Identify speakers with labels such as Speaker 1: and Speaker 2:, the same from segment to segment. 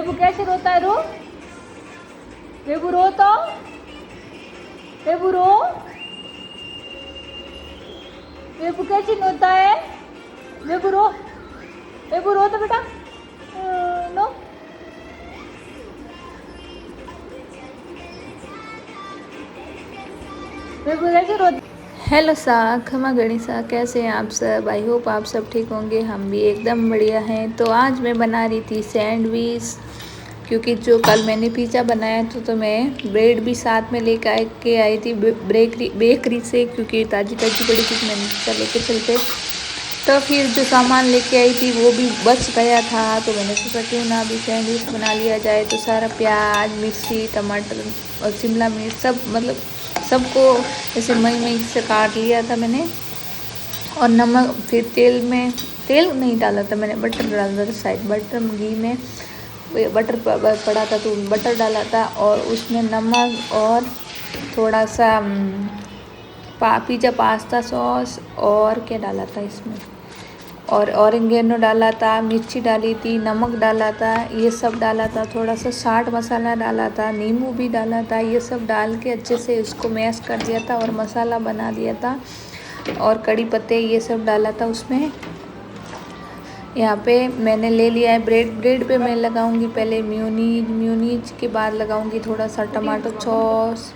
Speaker 1: बेबू कैसे रोता है? रो बेबू, रो तो बेबू, रो। बेबू कैसे रोता है? बेबू रो, बेबू रो तो बेटा। नो। बेबू कैसे रोता? हेलो सा, खमा गणिसा, कैसे हैं आप सब? आई होप आप सब ठीक होंगे। हम भी एकदम बढ़िया हैं। तो आज मैं बना रही थी सैंडविच, क्योंकि जो कल मैंने पिज़्ज़ा बनाया था तो मैं ब्रेड भी साथ में लेकर के आई थी बेकरी से, क्योंकि ताज़ी ताज़ी बड़ी चीज़ मैंने पिज़्ज़ा लेके चलते। तो फिर जो सामान लेके आई थी वो भी बच गया था, तो मैंने सोचा क्यों ना अभी सैंडविच बना लिया जाए। तो सारा प्याज, मिर्ची, टमाटर और शिमला मिर्च सब, मतलब सबको ऐसे मई मई से काट लिया था मैंने। और नमक, फिर तेल नहीं डाला था मैंने, बटर डाला था शायद, बटर घी में बटर पड़ा था तो बटर डाला था। और उसमें नमक और थोड़ा सा पिज़्ज़ा पास्ता सॉस और क्या डाला था इसमें, और ऑरिगेनो डाला था, मिर्ची डाली थी, नमक डाला था, ये सब डाला था। थोड़ा सा चाट मसाला डाला था, नींबू भी डाला था। ये सब डाल के अच्छे से इसको मैश कर दिया था और मसाला बना दिया था। और कड़ी पत्ते ये सब डाला था उसमें। यहाँ पे मैंने ले लिया है ब्रेड पे मैं लगाऊंगी पहले म्यूनीज के बाद लगाऊंगी थोड़ा सा टमाटो सॉस,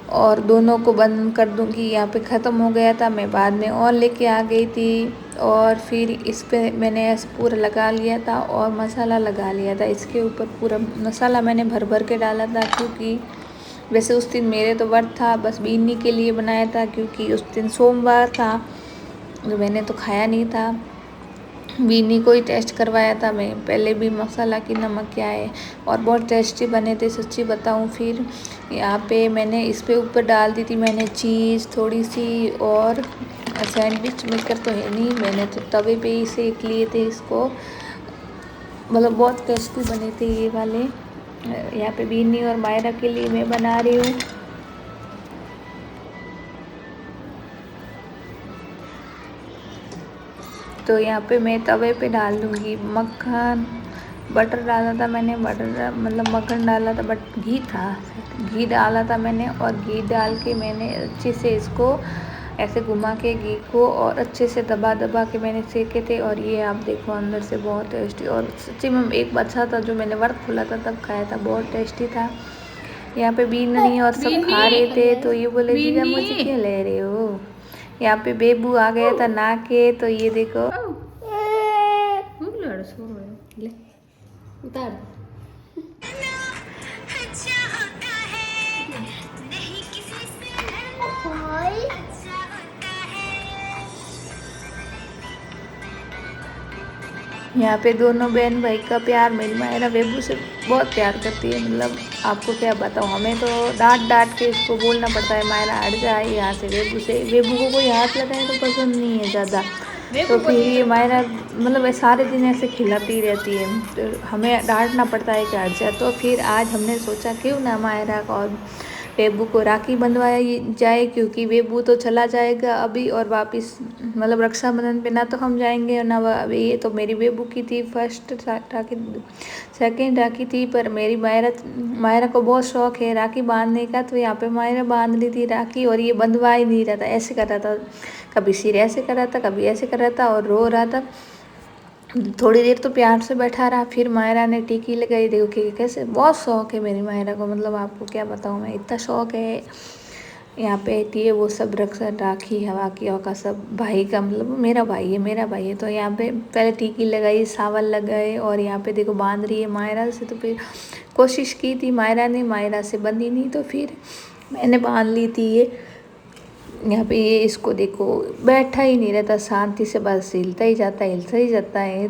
Speaker 1: और दोनों को बंद कर दूंगी। यहाँ पे ख़त्म हो गया था, मैं बाद में और लेके आ गई थी। और फिर इस पे मैंने ऐसे पूरा लगा लिया था और मसाला लगा लिया था। इसके ऊपर पूरा मसाला मैंने भर भर के डाला था, क्योंकि वैसे उस दिन मेरे तो व्रत था, बस बीनी के लिए बनाया था, क्योंकि उस दिन सोमवार था तो मैंने तो खाया नहीं था। बीनी को ही टेस्ट करवाया था मैं पहले भी मसाला की नमक क्या है, और बहुत टेस्टी बने थे सच्ची बताऊं। फिर यहाँ पे मैंने इस पे ऊपर डाल दी थी मैंने चीज़ थोड़ी सी, और सैंडविच मेकर तो है नहीं, मैंने तो तवे पे ही सेक लिए थे इसको, मतलब बहुत टेस्टी बने थे ये वाले। यहाँ पे बीनी और मायरा के लिए मैं बना रही हूँ। तो यहाँ पे मैं तवे पे डाल दूँगी मक्खन, बटर डाला था मैंने, बटर मतलब मक्खन डाला था, बट घी डाला था मैंने। और घी डाल के मैंने अच्छे से इसको ऐसे घुमा के घी को और अच्छे से दबा दबा के मैंने सेके थे। और ये आप देखो अंदर से बहुत टेस्टी, और सच्ची में एक बच्चा था जो मैंने व्रत खोला था तब खाया था, बहुत टेस्टी था। यहाँ पे बीनी और सब खा रहे थे, तो ये बोले जीजा मुझे क्यों ले रहे हो। यहाँ पे बेबू आ गया था नहा के, तो ये देखो ले उतार। यहाँ पे दोनों बहन भाई का प्यार, मेरी मायरा बेबू से बहुत प्यार करती है, मतलब आपको क्या बताऊँ। हमें तो डांट डांट के इसको बोलना पड़ता है मायरा हट जाए यहाँ से बेबू से। बेबू को कोई हाथ लगाए तो पसंद नहीं है ज़्यादा, तो फिर ये मायरा मतलब सारे दिन ऐसे खिलाती रहती है, तो हमें डांटना पड़ता है कि हट जाए। तो फिर आज हमने सोचा क्यों ना मायरा को और बेबू को राखी बंधवाई जाए, क्योंकि बेबू तो चला जाएगा अभी और वापस, मतलब रक्षाबंधन पे ना तो हम जाएंगे और ना अभी। ये तो मेरी बेबू की थी फर्स्ट राखी, सेकेंड राखी थी, पर मेरी मायरा को बहुत शौक है राखी बांधने का, तो यहाँ पे मायरा बांध ली थी राखी। और ये बंधवा ही नहीं रहा था, ऐसे कर रहा था, कभी सिर ऐसे कर रहा था, कभी ऐसे कर रहा था और रो रहा था। थोड़ी देर तो प्यार से बैठा रहा, फिर मायरा ने टीकी लगाई। देखो कि कैसे बहुत शौक है मेरी मायरा को, मतलब आपको क्या बताऊँ मैं, इतना शौक है। यहाँ पे ये वो सब रक्षा राखी हवा की का सब भाई का, मतलब मेरा भाई है। तो यहाँ पे पहले टीकी लगाई, सावल लगाए, और यहाँ पे देखो बांध रही है मायरा से। तो फिर कोशिश की थी मायरा ने, मायरा से बंधी नहीं, तो फिर मैंने बांध ली थी ये। यहाँ पे ये इसको देखो बैठा ही नहीं रहता, शांति से बस हिलता ही जाता है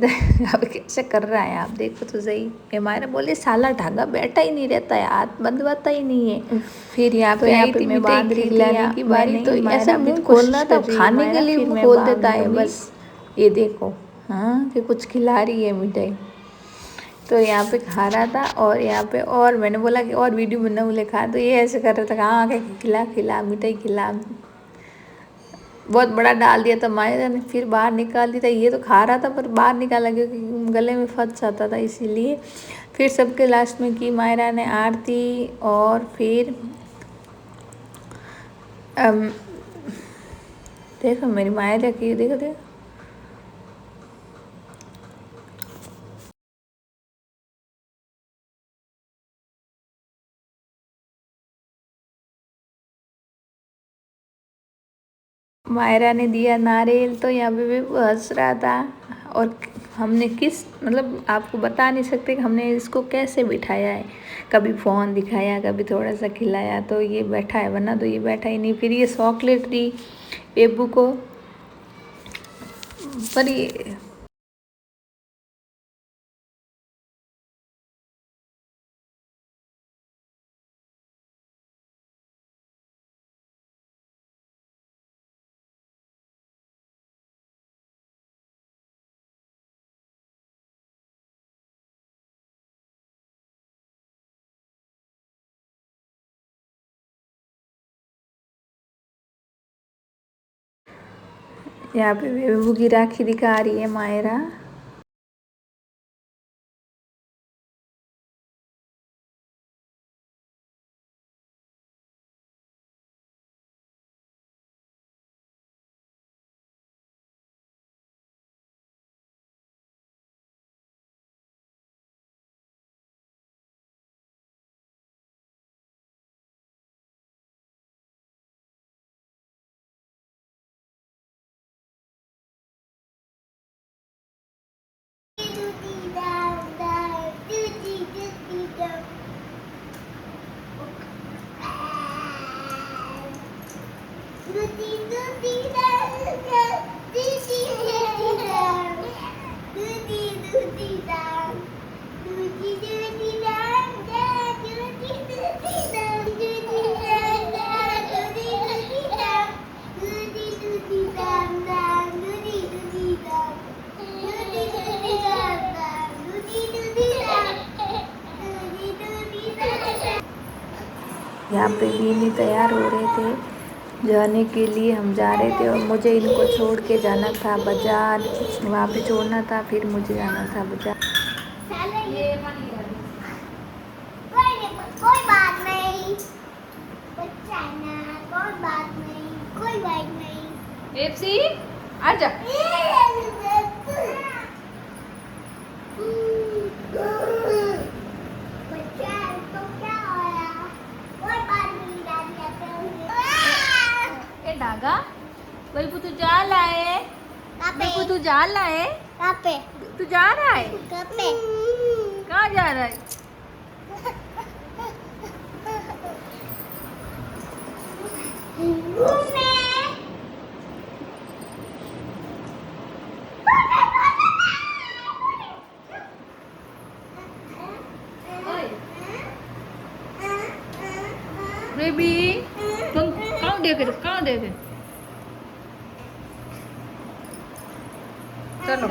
Speaker 1: अब कैसे कर रहा है आप देखो तो सही। हमारे बोले साला ढांगा बैठा ही नहीं रहता है, हाथ बंधवाता ही नहीं है। फिर यहाँ पे मैं बांध रही खिलाने की बारी, तो ऐसा मुंह खोलना था खाने के लिए मुंह खोल देता है बस। ये देखो हाँ कि कुछ खिला रही है मिठाई, तो यहाँ पे खा रहा था। और यहाँ पे और मैंने बोला कि और वीडियो बना बोले खा, तो ये ऐसे कर रहा था कहाँ आके खिला मिठाई खिला, बहुत बड़ा डाल दिया था मायरा ने, फिर बाहर निकाल दिया था। ये तो खा रहा था पर बाहर निकाला क्योंकि गले में फंस जाता था इसीलिए। फिर सबके लास्ट में की मायरा ने आरती और फिर देखो मेरी मायरा की, देखो देखो मायरा ने दिया नारियल। तो यहाँ पे भी वो हंस रहा था। और हमने किस मतलब आपको बता नहीं सकते कि हमने इसको कैसे बिठाया है। कभी फ़ोन दिखाया, कभी थोड़ा सा खिलाया तो ये बैठा है, वरना तो ये बैठा ही नहीं। फिर ये चॉकलेट दी बेबू को, पर ये यहाँ पे बेबू की राखी दिखा रही है मायरा। यहाँ पे भी नहीं तैयार हो रहे थे जाने के लिए। हम जा रहे थे और मुझे इनको छोड़ के जाना था बाज़ार, वहाँ पे छोड़ना था, फिर मुझे जाना था बाज़ार।
Speaker 2: कोई बात नहीं, कोई बात नहीं, कोई बात नहीं।
Speaker 1: एफसी आजा। डागा बेबू तू जा लाए, बेबू तू जा लाए,
Speaker 2: कहाँ पे?
Speaker 1: तू जा रहा है,
Speaker 2: कहाँ पे?
Speaker 1: कहाँ जा रहा है? बेबी तुम कहाँ देखे, कहाँ देखे? चलो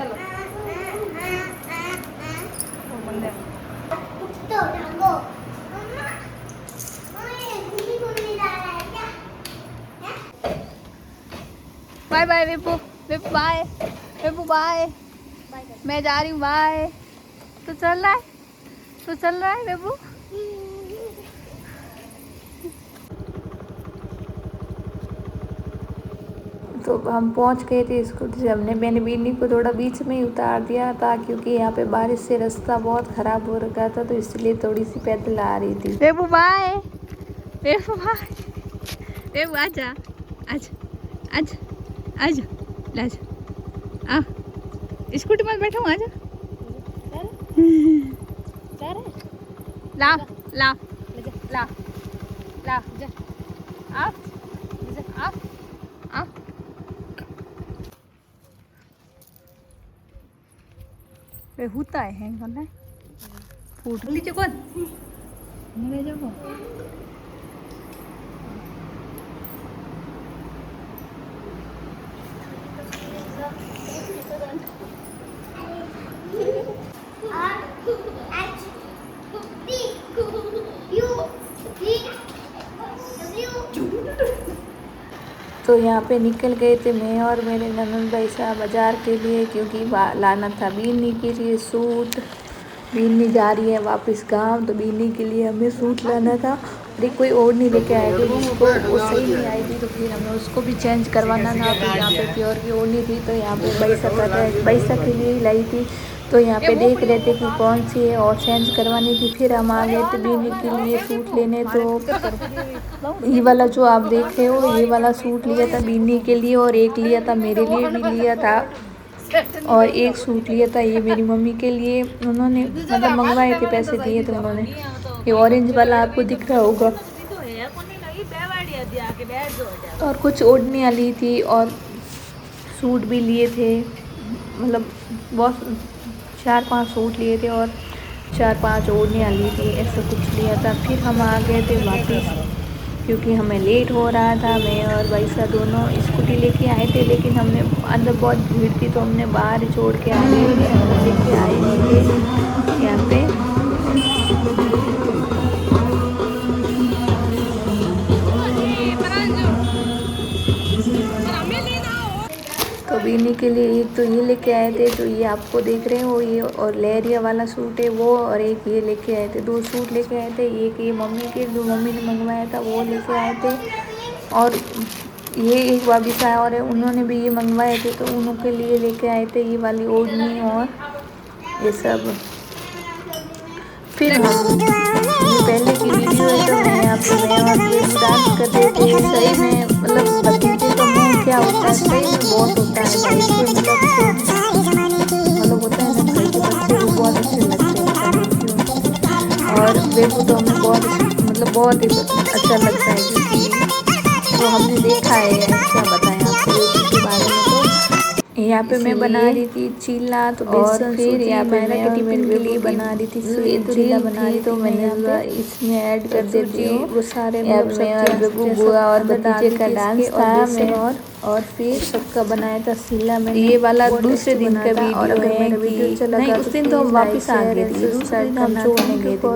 Speaker 1: बाय बाय बेबू, बेबू बाय, बेबू बाय, मैं जा रही हूँ बाय। तू चल रहा है, तू चल रहा है बेबू। तो हम पहुंच गए थे स्कूटी से। मैंने बीनी को थोड़ा बीच में ही उतार दिया था, क्योंकि यहाँ पे बारिश से रास्ता बहुत ख़राब हो रखा था, तो इसलिए थोड़ी सी पैदल आ रही थी। बेबू बाय, बेबू बाय, बेबू आजा, आजा, आजा, आजा, आजा, आ स्कूटी में बैठा हूँ, आजा। ला ला ला ला आ आ आ वे होता है करना फूट लीजिए कौन ले जाओ। तो यहाँ पे निकल गए थे मैं और मेरे ननद भाई साहब बाज़ार के लिए, क्योंकि लाना था बीनी के लिए सूट, बीनी जा रही है वापस गांव, तो बीनी के लिए हमें सूट लाना था। और कोई और नहीं लेके आए थे जिसको वो सही नहीं आई थी, तो फिर हमें उसको भी चेंज करवाना था। तो यहाँ पे प्योर की ओढ़नी थी, तो यहाँ पे बैसा के लिए लाई थी। तो यहाँ पे देख रहे थे कि कौन सी है और चेंज करवानी थी। फिर हम आ गए थे बीनी के लिए सूट लेने। तो ये वाला जो आप देख रहे हो, ये वाला सूट लिया था बीनी के लिए, और एक लिया था मेरे लिए भी लिया था, और एक सूट लिया था ये मेरी मम्मी के लिए। उन्होंने मतलब मंगवाए थे, पैसे दिए थे उन्होंने। ये ऑरेंज वाला आपको दिख रहा होगा। और कुछ ओढ़नियाँ ली थी और सूट भी लिए थे, मतलब बहुत 4-5 सूट लिए थे और 4-5 ओढ़नियाँ ली थी, ऐसा कुछ लिया था। फिर हम आ गए थे वापस, क्योंकि हमें लेट हो रहा था। मैं और भाईसा दोनों स्कूटी लेके आए थे, लेकिन हमने अंदर बहुत भीड़ थी तो हमने बाहर ही छोड़ के आ गए थे, अंदर लेके आए नहीं थे यहाँ पे। तो बीनी के लिए एक तो ये लेके आए थे, तो ये आपको देख रहे हो, ये और लहरिया वाला सूट है वो, और एक ये लेके आए थे। 2 सूट लेके आए थे, एक ये मम्मी के, जो मम्मी ने मंगवाया था वो लेके आए थे, और ये एक वापिस आया और उन्होंने भी ये मंगवाए थे, तो उनके लिए लेके आए थे ये वाली ओढ़नी और ये सब। फिर ये पहले की वीडियो है, तो मैं यहाँ पे मैं और ये डांस कर रहे थे सही में, मतलब भतीजे का मुँह क्या होता है, सही में बहुत होता है भाई के, मतलब होता है ना, घर के बच्चे को बहुत अच्छे लगते हैं। और बेबू तो हमें बहुत ही अच्छा लगता है, क्योंकि तो हमने देखा है, क्या बताएं आपको बेबू के बारे में। तो यहाँ पे मैं बना रही थी चीला, तो और फिर यहाँ पे मैं टिफिन के लिए बना रही थी चीला बना रही, तो मैंने इसमें ऐड कर देती हूँ वो सारे, मतलब बुआ और भतीजे का डांस था मैं, और फिर सबका बनाया था चीला में। ये वाला दूसरे दिन का वीडियो है, उस दिन तो हम वापस आ गए थे, दूसरे दिन हम छोड़ने गए थे।